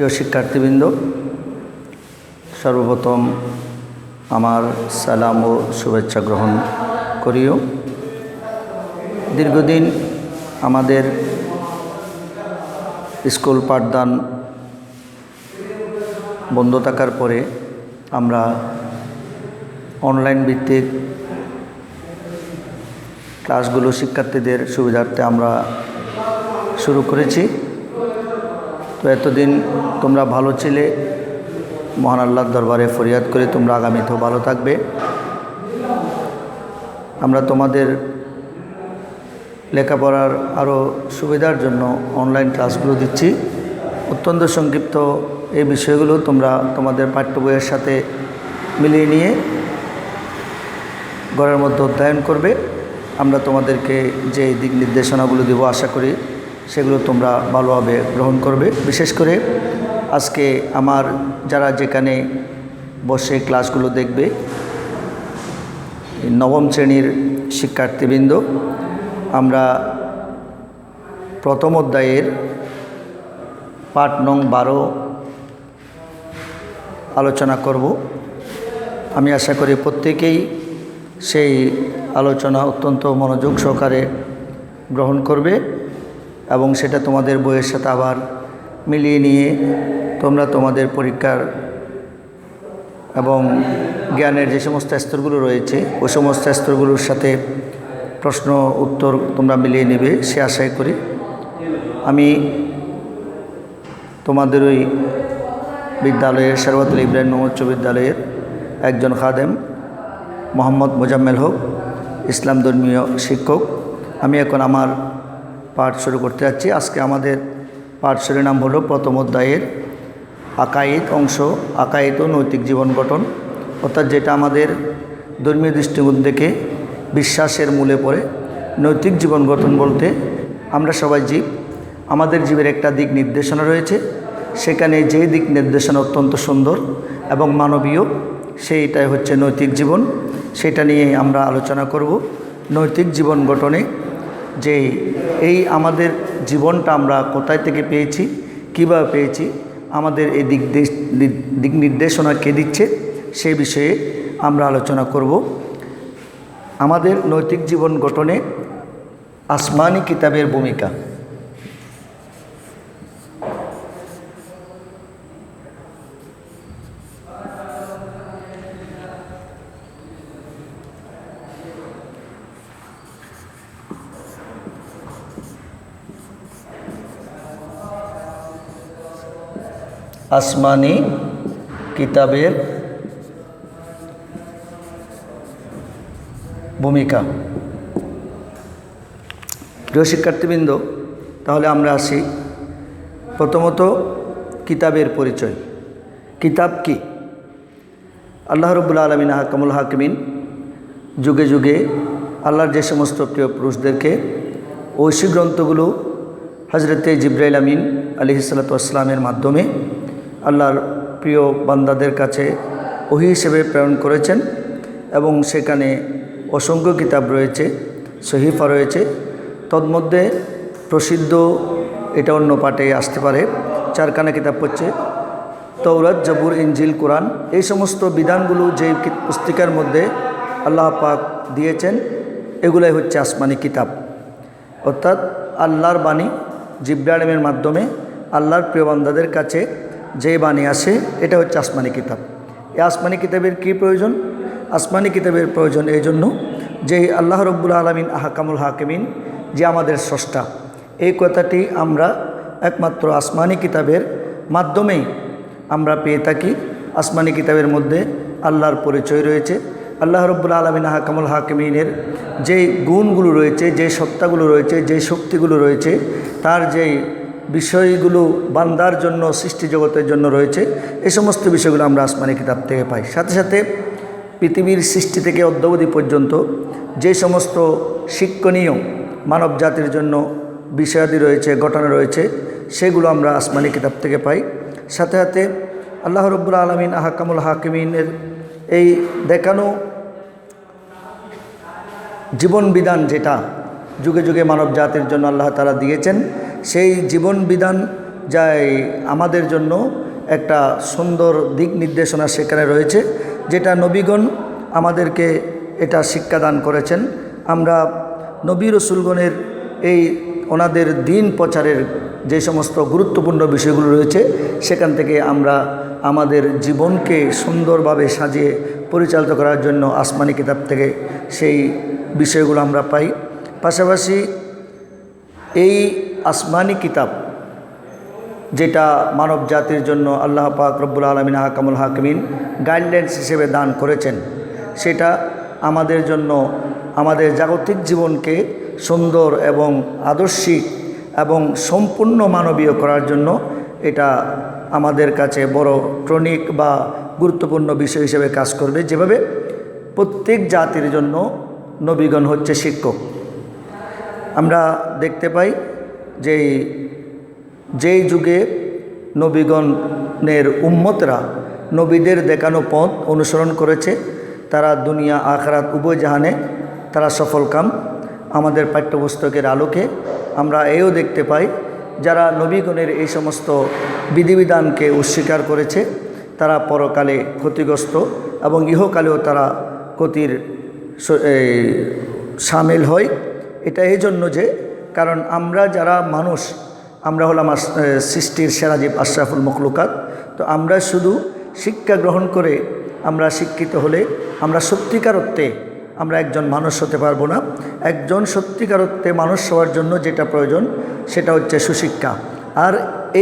প্রিয় শিক্ষার্থীবৃন্দ, সর্বপ্রথম আমার সালাম ও শুভেচ্ছা গ্রহণ করিও। দীর্ঘদিন আমাদের স্কুল পাঠদান বন্ধ থাকার পরে আমরা অনলাইন ভিত্তিক ক্লাসগুলো শিক্ষার্থীদের সুবিধার্থে আমরা শুরু করেছি। তো এতদিন তোমরা ভালো ছিলে, মহান আল্লাহর দরবারে ফরিয়াদ করে তোমরা আগামীতেও ভালো থাকবে। আমরা তোমাদের লেখাপড়ার আরও সুবিধার জন্য অনলাইন ক্লাসগুলো দিচ্ছি। অত্যন্ত সংক্ষিপ্ত এই বিষয়গুলো তোমরা তোমাদের পাঠ্য বইয়ের সাথে মিলিয়ে নিয়ে ঘরের মধ্যে অধ্যয়ন করবে। আমরা তোমাদেরকে যে দিক নির্দেশনাগুলো দেব আশা করি সেগুলো তোমরা ভালোভাবে গ্রহণ করবে। বিশেষ করে আজকে আমার যারা যেখানে বসে ক্লাসগুলো দেখবে, নবম শ্রেণীর শিক্ষার্থীবৃন্দ, আমরা প্রথম অধ্যায়ের পাঠ নং 12 আলোচনা করব। আমি আশা করি প্রত্যেকেই সেই আলোচনা অত্যন্ত মনোযোগ সহকারে গ্রহণ করবে এবং সেটা তোমাদের বইয়ের সাথে আবার মিলিয়ে নিয়ে তোমরা তোমাদের পরীক্ষার এবং জ্ঞানের যে সমস্ত স্তরগুলো রয়েছে ওই সমস্ত স্তরগুলোর সাথে প্রশ্ন উত্তর তোমরা মিলিয়ে নেবে সে আশাই করি। আমি তোমাদের ওই বিদ্যালয়ের শরবতুল ইব্রাহিম উচ্চ বিদ্যালয়ের একজন খাদেম, মোহাম্মদ মোজাম্মেল হক, ইসলাম ধর্মীয় শিক্ষক। আমি এখন আমার পাঠ শুরু করতে যাচ্ছি। আজকে আমাদের পাঠ নাম হলো প্রথম অধ্যায়ের আকাইদ অংশ, আকাইদ ও নৈতিক জীবন গঠন, অর্থাৎ যেটা আমাদের ধর্মীয় দৃষ্টিকোণ থেকে বিশ্বাসের মূলে পড়ে। নৈতিক জীবন গঠন বলতে আমরা সবাই জীব, আমাদের জীবের একটা দিক নির্দেশনা রয়েছে, সেখানে যে দিক নির্দেশনা অত্যন্ত সুন্দর এবং মানবীয়, সেইটাই হচ্ছে নৈতিক জীবন। সেটা নিয়ে আমরা আলোচনা করব। নৈতিক জীবন গঠনে যে এই আমাদের জীবনটা আমরা কোথায় থেকে পেয়েছি, কীভাবে পেয়েছি, আমাদের এই দিক নির্দেশনা কে দিচ্ছে, সেই বিষয়ে আমরা আলোচনা করব। আমাদের নৈতিক জীবন গঠনে আসমানি কিতাবের ভূমিকা। আসমানি কিতাবের ভূমিকা। প্রিয় শিক্ষার্থীবৃন্দ, তাহলে আমরা আসি প্রথমত কিতাবের পরিচয়। কিতাব কি? আল্লাহ রাব্বুল আলামিন আহকামুল হাকিমিন যুগে যুগে আল্লাহর যে সমস্ত প্রিয় পুরুষদেরকে ঐশী গ্রন্থগুলো হজরতে জিবরাইল আমিন আলাইহিস সালাতু ওয়াস সালামের মাধ্যমে আল্লাহর প্রিয় বান্দাদের কাছে ওহী হিসেবে প্রেরণ করেছেন এবং সেখানে অসংখ্য কিতাব রয়েছে, সহিফা রয়েছে। তন্মধ্যে প্রসিদ্ধ, এটা অন্য পাঠে আসতে পারে, 4খানা কিতাব হচ্ছে তৌরাত, জবুর, ইনজিল, কোরআন। এই সমস্ত বিধানগুলো যে পুস্তিকার মধ্যে আল্লাহ পাক দিয়েছেন এগুলাই হচ্ছে আসমানি কিতাব, অর্থাৎ আল্লাহর বাণী জিবরাইল আমিনের মাধ্যমে আল্লাহর প্রিয় বান্দাদের কাছে যে বাণী আসে এটা হচ্ছে আসমানি কিতাব। এই আসমানি কিতাবের কী প্রয়োজন? আসমানি কিতাবের প্রয়োজন এই জন্য যে আল্লাহ রাব্বুল আলামিন আহকামুল হাকিমিন, যে আমাদের স্রষ্টা, এই কথাটি আমরা একমাত্র আসমানি কিতাবের মাধ্যমেই আমরা পেয়ে থাকি। আসমানি কিতাবের মধ্যে আল্লাহর পরিচয় রয়েছে, আল্লাহ রাব্বুল আলামিন আহকামুল হাকিমিনের যে গুণগুলো রয়েছে, যে সত্তাগুলো রয়েছে, যে শক্তিগুলো রয়েছে, তার যেই বিষয়গুলো বান্দার জন্য, সৃষ্টি জগতের জন্য রয়েছে, এই সমস্ত বিষয়গুলো আমরা আসমানি কিতাব থেকে পাই। সাথে সাথে পৃথিবীর সৃষ্টি থেকে অদ্যাবধি পর্যন্ত যে সমস্ত শিক্ষণীয় মানব জাতির জন্য বিষয়াদি রয়েছে, ঘটনা রয়েছে, সেগুলো আমরা আসমানি কিতাব থেকে পাই। সাথে সাথে আল্লাহ রাব্বুল আলামিন আহকামুল হাকিমিনের এই দেখানো জীবন বিধান, যেটা যুগে যুগে মানব জাতির জন্য আল্লাহ তাআলা দিয়েছেন, সেই জীবন বিধান যাই আমাদের জন্য একটা সুন্দর দিক নির্দেশনা সেখানে রয়েছে, যেটা নবীগণ আমাদেরকে এটা শিক্ষাদান করেছেন। আমরা নবী রসুলগণের এই ওনাদের দিন প্রচারের যে সমস্ত গুরুত্বপূর্ণ বিষয়গুলো রয়েছে, সেখান থেকে আমরা আমাদের জীবনকে সুন্দরভাবে সাজিয়ে পরিচালিত করার জন্য আসমানি কিতাব থেকে সেই বিষয়গুলো আমরা পাই। পাশাপাশি এই আসমানি কিতাব যেটা মানব জাতির জন্য আল্লাহ পাক রব্বুল আলামিন আহকামুল হাকিমিন গাইডলাইন্স হিসেবে দান করেছেন, সেটা আমাদের জন্য আমাদের জাগতিক জীবনকে সুন্দর এবং আদর্শিক এবং সম্পূর্ণ মানবীয় করার জন্য এটা আমাদের কাছে বড় টনিক বা গুরুত্বপূর্ণ বিষয় হিসেবে কাজ করবে। যেভাবে প্রত্যেক জাতির জন্য নবীগণ হচ্ছে শিক্ষক। আমরা দেখতে পাই যে যেই যুগে নবীগণের উম্মতরা নবীদের দেখানো পথ অনুসরণ করেছে, তারা দুনিয়া আখিরাত উভয় জাহানে তারা সফলকাম। আমাদের পাঠ্যপুস্তকের আলোকে আমরা এও দেখতে পাই, যারা নবীগণের এই সমস্ত বিধিবিধানকে অস্বীকার করেছে তারা পরকালে ক্ষতিগ্রস্ত এবং ইহকালেও তারা ক্ষতির সামিল হয়। এটা এই জন্য যে কারণ আমরা যারা মানুষ, আমরা হলাম সৃষ্টির সেরা জীব, আশরাফুল মখলুকাত। তো আমরা শুধু শিক্ষা গ্রহণ করে আমরা শিক্ষিত হলে আমরা সত্যিকার অর্থে আমরা একজন মানুষ হতে পারবো না। একজন সত্যিকার অর্থে মানুষ হওয়ার জন্য যেটা প্রয়োজন সেটা হচ্ছে সুশিক্ষা। আর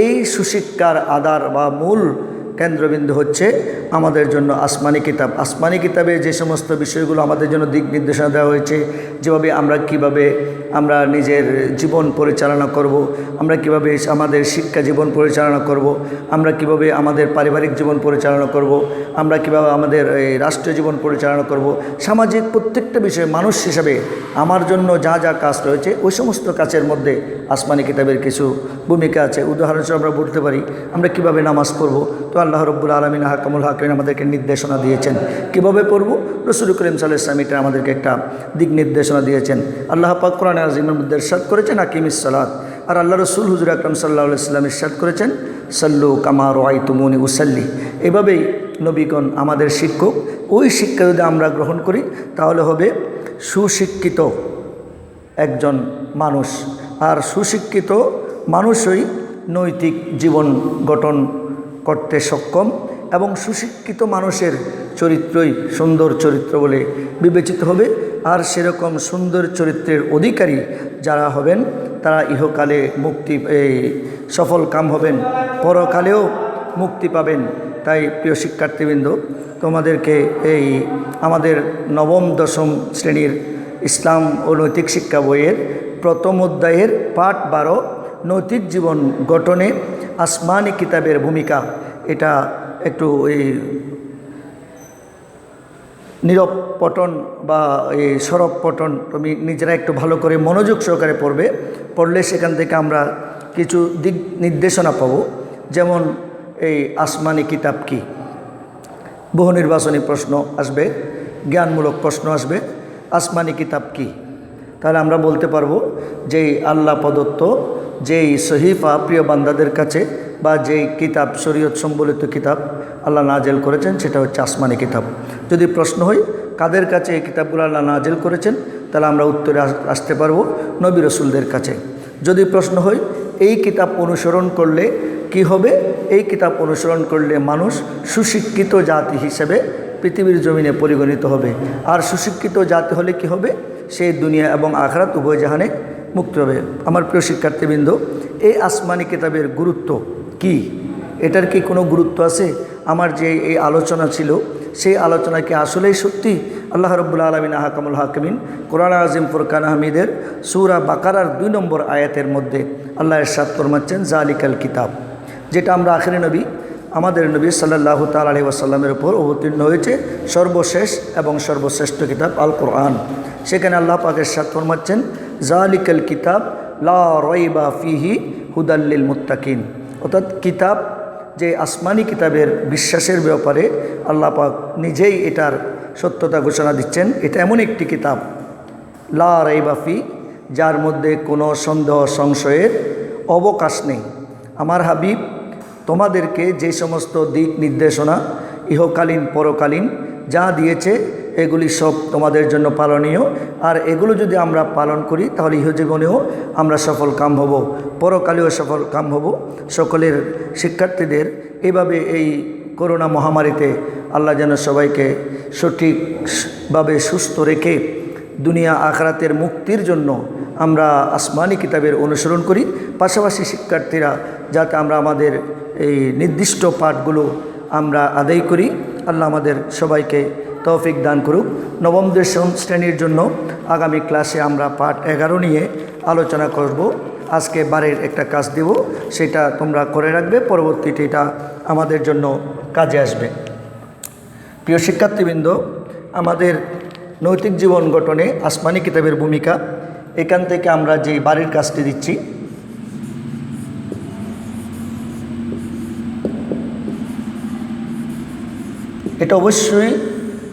এই সুশিক্ষার আধার বা মূল কেন্দ্রবিন্দু হচ্ছে আমাদের জন্য আসমানি কিতাব। আসমানি কিতাবে যে সমস্ত বিষয়গুলো আমাদের জন্য দিক নির্দেশনা দেওয়া হয়েছে, যেভাবে আমরা কিভাবে আমরা নিজের জীবন পরিচালনা করব, আমরা কিভাবে আমাদের শিক্ষা জীবন পরিচালনা করব, আমরা কিভাবে আমাদের পারিবারিক জীবন পরিচালনা করব, আমরা কিভাবে আমাদের রাষ্ট্রীয় জীবন পরিচালনা করব, সামাজিক প্রত্যেকটা বিষয়ে মানুষ হিসাবে আমার জন্য যা যা কাজ রয়েছে ওই সমস্ত কাজের মধ্যে আসমানি কিতাবের কিছু ভূমিকা আছে। উদাহরণস্বরূপ আমরা বলতে পারি আমরা কিভাবে নামাজ পড়ব। তো আল্লাহ রব্বুল আলামিন আহকামুল হাকিমিন আমাদেরকে নির্দেশনা দিয়েছেন কিভাবে পড়ব। রাসূল করিম সাল্লাল্লাহু আলাইহি ওয়াসাল্লাম এটা আমাদেরকে একটা দিক নির্দেশনা দিয়েছেন। আল্লাহ পাক কোরআনে আযীমের মধ্যে ইরশাদ করেছেন আকিমিস সালাত, আর আল্লাহ রসুল হুজুর আকরাম সাল্লাল্লাহু আলাইহি ওয়াসাল্লাম ইরশাদ করেছেন সাল্লু কামা রাআইতুমুনি উসাল্লি। এভাবেই নবীগণ আমাদের শিক্ষক। ওই শিক্ষা যদি আমরা গ্রহণ করি তাহলে হবে সুশিক্ষিত একজন মানুষ। আর সুশিক্ষিত মানুষই নৈতিক জীবন গঠন করতে সক্ষম এবং সুশিক্ষিত মানুষের চরিত্রই সুন্দর চরিত্র বলে বিবেচিত হবে। আর সেরকম সুন্দর চরিত্রের অধিকারী যারা হবেন তারা ইহকালে মুক্তি সফল কাম হবেন, পরকালেও মুক্তি পাবেন। তাই প্রিয় শিক্ষার্থীবৃন্দ, তোমাদেরকে এই আমাদের নবম দশম শ্রেণীর ইসলাম ও নৈতিক শিক্ষা বইয়ের প্রথম অধ্যায়ের পাঠ 12 নৈতিক জীবন গঠনে আসমানি কিতাবের ভূমিকা, এটা একটু এই নীরব পঠন বা এই সরব পঠন তুমি নিজেরা একটু ভালো করে মনোযোগ সহকারে পড়বে। পড়লে সেখান থেকে আমরা কিছু দিক নির্দেশনা পাব। যেমন এই আসমানি কিতাব কি, বহু নির্বাচনী প্রশ্ন আসবে, জ্ঞানমূলক প্রশ্ন আসবে। আসমানি কিতাব কি? তাহলে আমরা বলতে পারবো যে আল্লাহ প্রদত্ত যেই সহিফা প্রিয় বান্দাদের কাছে বা যেই কিতাব শরীয়ত সম্বলিত কিতাব আল্লাহ নাজেল করেছেন সেটা হচ্ছে আসমানি কিতাব। যদি প্রশ্ন হয় কাদের কাছে এই কিতাবগুলো আল্লাহ নাজেল করেছেন, তাহলে আমরা উত্তরে আসতে পারবো নবী রসুলদের কাছে। যদি প্রশ্ন হয় এই কিতাব অনুসরণ করলে কি হবে, এই কিতাব অনুসরণ করলে মানুষ সুশিক্ষিত জাতি হিসেবে পৃথিবীর জমিনে পরিগণিত হবে। আর সুশিক্ষিত জাতি হলে কি হবে, সে দুনিয়া এবং আখিরাত উভয় জাহানে মুক্ত হবে। আমার প্রিয় শিক্ষার্থীবৃন্দ, এই আসমানি কিতাবের গুরুত্ব কি? এটার কি কোনো গুরুত্ব আছে? আমার যে এই আলোচনা ছিল সেই আলোচনা কি আসলেই সত্যি? আল্লাহ রাব্বুল আলামিন আহকামুল হাকিমিন কোরআন আযীম ফুরকান আহমিদের সূরা বাকারার 2 নম্বর আয়াতের মধ্যে আল্লাহ ইরশাদ ফরমাচ্ছেন জালিকাল কিতাব, যেটা আমরা আখিরি নবী আমাদের নবী সাল্লাল্লাহু তাআলা আলাইহি ওয়াসাল্লামের উপর অবতীর্ণ হয়েছে সর্বশেষ এবং সর্বশ্রেষ্ঠ কিতাব আল কোরআন। সেখানে আল্লাহ পাক ইরশাদ ফরমাচ্ছেন জালিকাল কিতাব লা রাইবা ফিহি হুদাল লিল মুত্তাকিন। অর্থাৎ কিতাব যে আসমানি কিতাবের বিশ্বাসের ব্যাপারে আল্লাহ পাক নিজেই এটার সত্যতা ঘোষণা দিচ্ছেন। এটা এমন একটি কিতাব লা রাইবা ফি, যার মধ্যে কোনো সন্দেহ সংশয়ের অবকাশ নেই। আমার হাবিব তোমাদেরকে যে সমস্ত দিক নির্দেশনা ইহকালীন পরকালীন যা দিয়েছে এগুলি সব তোমাদের জন্য পালনীয়, আর এগুলো যদি আমরা পালন করি তাহলে ইহজীবনেও আমরা সফল কাম হব, পরকালেও সফল কাম হব। সকলের শিক্ষার্থীদের এভাবে এই করোনা মহামারীতে আল্লাহ যেন সবাইকে সঠিকভাবে সুস্থ রেখে দুনিয়া আখরাতের মুক্তির জন্য আমরা আসমানি কিতাবের অনুসরণ করি। পাশাপাশি শিক্ষার্থীরা যাতে আমরা আমাদের এই নির্দিষ্ট পাঠগুলো আমরা আদায় করি। আল্লাহ আমাদের সবাইকে তৌফিক দান করুক। নবম দশম শ্রেণীর জন্য আগামী ক্লাসে আমরা পাঠ 11 নিয়ে আলোচনা করব। আজকে বারের একটা কাজ দেব, সেটা তোমরা করে রাখবে, পরবর্তীতে এটা আমাদের জন্য কাজে আসবে। প্রিয় শিক্ষার্থীবৃন্দ, আমাদের নৈতিক জীবন গঠনে আসমানি কিতাবের ভূমিকা, এখান থেকে আমরা যে বাড়ির কাজটি দিচ্ছি, এটা অবশ্যই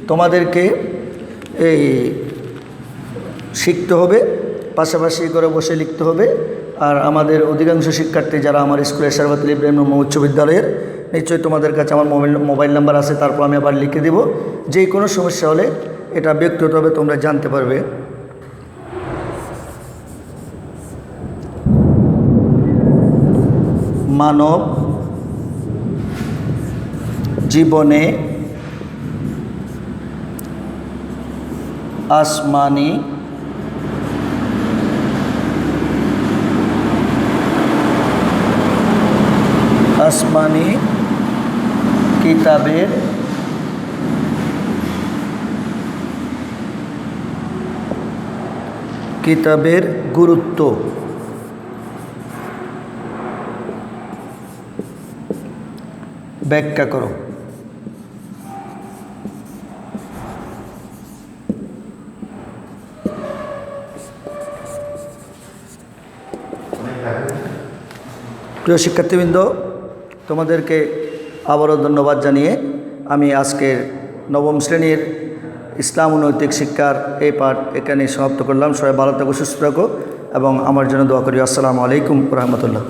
তোমাদেরকে এই শিখতে হবে, পাশাপাশি করে বসে লিখতে হবে। আর আমাদের অধিকাংশ শিক্ষার্থী যারা আমার স্কুলের সারবাতুল ইব্রাহিম উচ্চ বিদ্যালয়ের, নিশ্চয়ই তোমাদের কাছে আমার মোবাইল নাম্বার আছে, তারপর আমি আবার লিখে দেব। যে কোনো সমস্যা হলে এটা ব্যক্তিগতভাবে তোমরা জানতে পারবে। মানব জীবনে আসমানি কিতাবের গুরুত্ব ব্যাখ্যা করো। প্রিয় শিক্ষার্থীবৃন্দ, তোমাদেরকে আবারও ধন্যবাদ জানিয়ে আমি আজকের নবম শ্রেণীর ইসলাম ও নৈতিক শিক্ষার এই পাঠ এখানে সমাপ্ত করলাম। সবাই ভালো থাকো, সুস্থ থাকো এবং আমার জন্য দোয়া করি। আসসালামু আলাইকুম ওয়া রাহমাতুল্লাহ।